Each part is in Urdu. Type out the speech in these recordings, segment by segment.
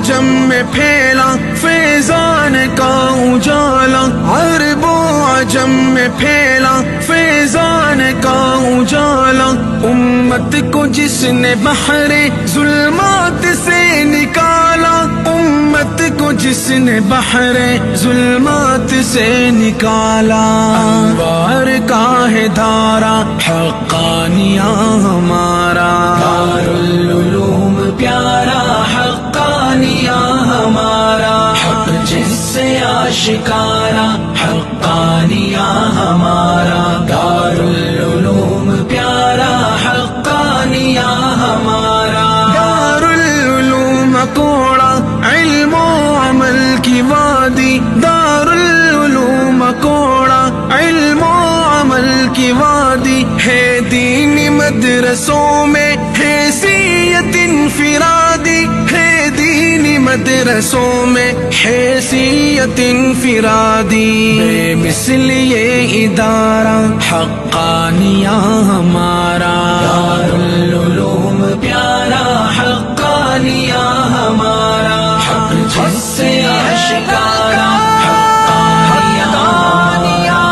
عجم میں پھیلا فیضان کا اجالا، عرب و عجم میں پھیلا فیضان کا اجالا، امت کو جس نے بحر ظلمات سے نکالا، امت کو جس نے بحر ظلمات سے نکالا، انوار کا ہے دھارا حقانیہ ہمارا، دارالعلوم پیارا حقانیہ ہمارا، حق جس سے آشکارا حقانیہ ہمارا، دارالعلوم پیارا حقانیہ ہمارا، دارالعلوم کوڑا علم و عمل کی وادی، دارالعلوم کوڑا علم و عمل کی وادی، ہے دینی مدرسوں میں حیثیت انفرادی، ہے دینی مدرسوں میں حیثیت انفرادی، بے مثل یہ ادارہ حقانیہ ہمارا، دارالعلوم پیارا حقانیہ ہمارا، حق جس سے آشکارا حقانیہ ہمارا،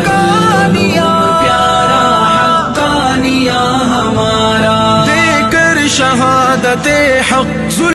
دارالعلوم پیارا حقانیہ ہمارا، دے کر شہادت حق